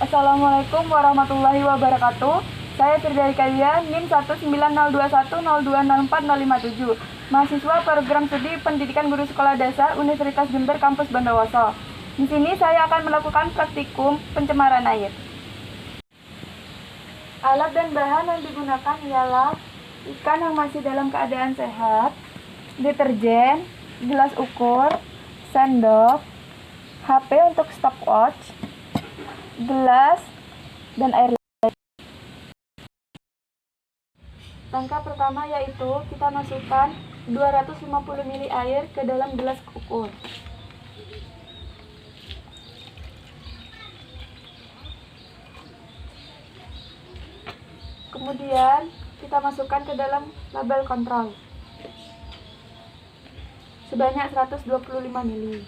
Assalamualaikum warahmatullahi wabarakatuh. Saya Firda Hidayah, NIM 1902102040557, mahasiswa program studi pendidikan guru sekolah dasar Universitas Jember Kampus Bondowoso. Di sini saya akan melakukan praktikum pencemaran air. Alat dan bahan yang digunakan ialah ikan yang masih dalam keadaan sehat, deterjen, gelas ukur, sendok, HP untuk stopwatch, gelas, dan air. Langkah pertama yaitu kita masukkan 250 ml air ke dalam gelas ukur. Kemudian kita masukkan ke dalam label kontrol sebanyak 125 ml.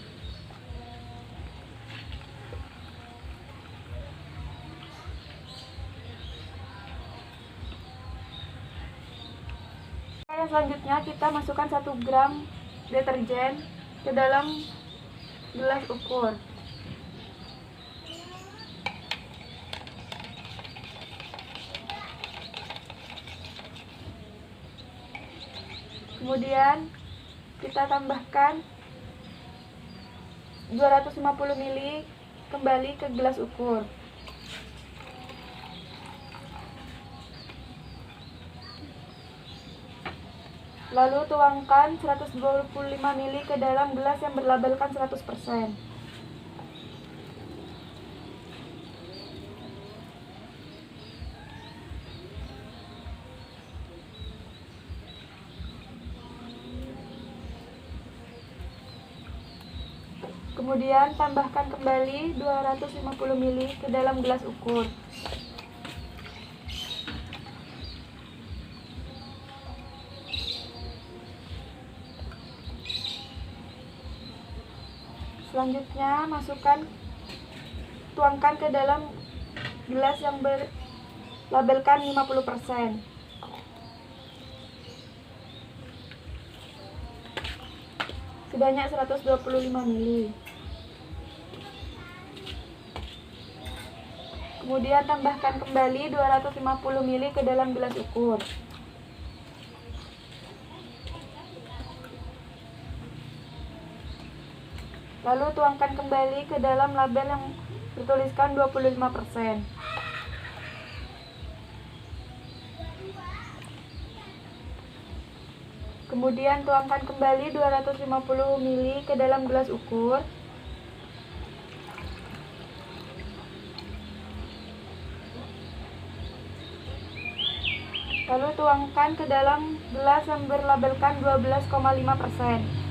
Selanjutnya kita masukkan 1 gram deterjen ke dalam gelas ukur. Kemudian kita tambahkan 250 ml kembali ke gelas ukur. Lalu tuangkan 125 ml ke dalam gelas yang berlabelkan 100%. Kemudian tambahkan kembali 250 ml ke dalam gelas ukur. Selanjutnya tuangkan ke dalam gelas yang berlabelkan 50%. Sebanyak 125 ml. Kemudian tambahkan kembali 250 ml ke dalam gelas ukur. Lalu tuangkan kembali ke dalam label yang bertuliskan 25%. Kemudian tuangkan kembali 250 ml ke dalam gelas ukur. Lalu tuangkan ke dalam gelas yang berlabelkan 12,5%.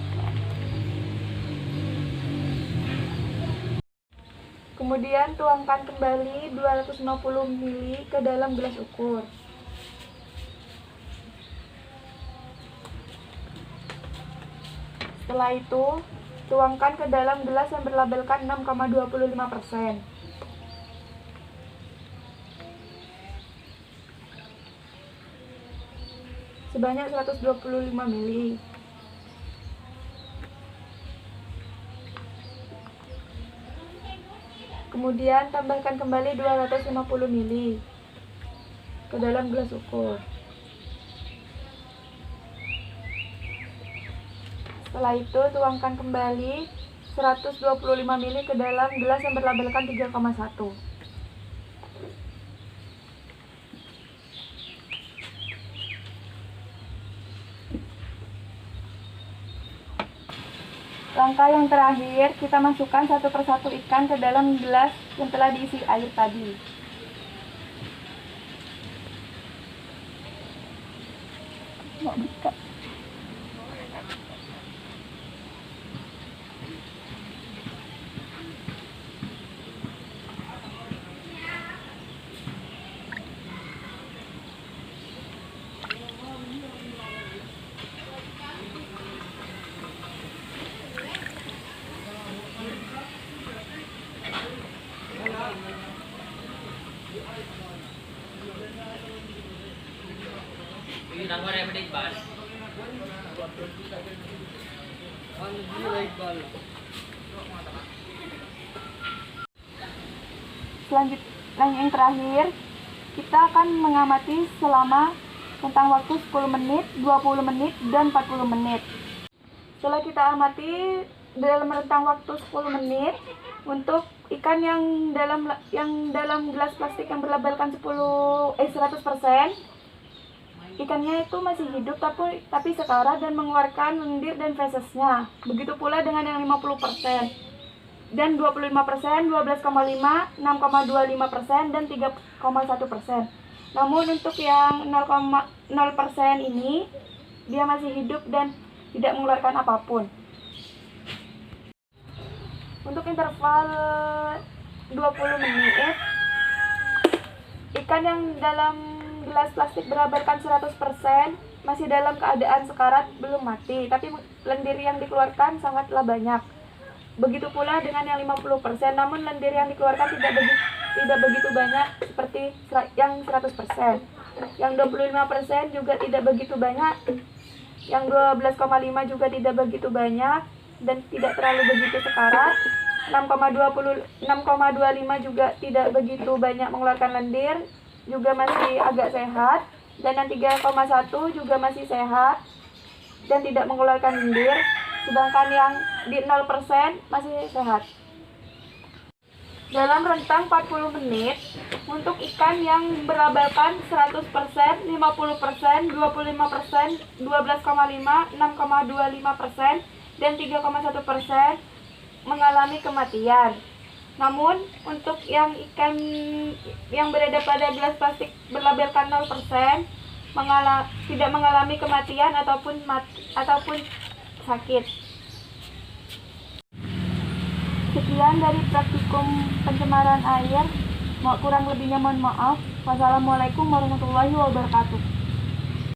Kemudian tuangkan kembali 250 ml ke dalam gelas ukur. Setelah itu, tuangkan ke dalam gelas yang berlabelkan 6,25%. Sebanyak 125 ml. Kemudian tambahkan kembali 250 ml ke dalam gelas ukur. Setelah itu tuangkan kembali 125 ml ke dalam gelas yang berlabelkan 3,1. Langkah yang terakhir, kita masukkan satu persatu ikan ke dalam gelas yang telah diisi air tadi. yang terakhir, kita akan mengamati selama rentang waktu 10 menit, 20 menit, dan 40 menit. Setelah kita amati dalam rentang waktu 10 menit, untuk ikan yang dalam gelas plastik yang berlabelkan 100%, ikannya itu masih hidup tapi sekarat dan mengeluarkan lendir dan fesesnya. Begitu pula dengan yang 50%. Dan 25%, 12,5, 6,25%, dan 3,1%. Namun untuk yang 0,0% ini, dia masih hidup dan tidak mengeluarkan apapun. Untuk interval 20 menit, ikan yang dalam gelas plastik berlabelkan 100% masih dalam keadaan sekarat, belum mati, tapi lendir yang dikeluarkan sangatlah banyak. Begitu pula dengan yang 50%, namun lendir yang dikeluarkan tidak begitu banyak seperti yang 100%. Yang 25% juga tidak begitu banyak. Yang 12,5 juga tidak begitu banyak dan tidak terlalu begitu sekarat. 6,25 juga tidak begitu banyak mengeluarkan lendir, juga masih agak sehat. Dan yang 3,1 juga masih sehat dan tidak mengeluarkan lendir. Sedangkan yang di 0% masih sehat. Dalam rentang 40 menit, untuk ikan yang berlabelkan 100%, 50%, 25%, 12,5, 6,25%, dan 3,1% mengalami kematian. Namun, untuk yang ikan yang berada pada gelas plastik berlabelkan 0%, tidak mengalami kematian ataupun sakit. Sekian dari praktikum pencemaran air. Kurang lebihnya mohon maaf. Wassalamualaikum warahmatullahi wabarakatuh.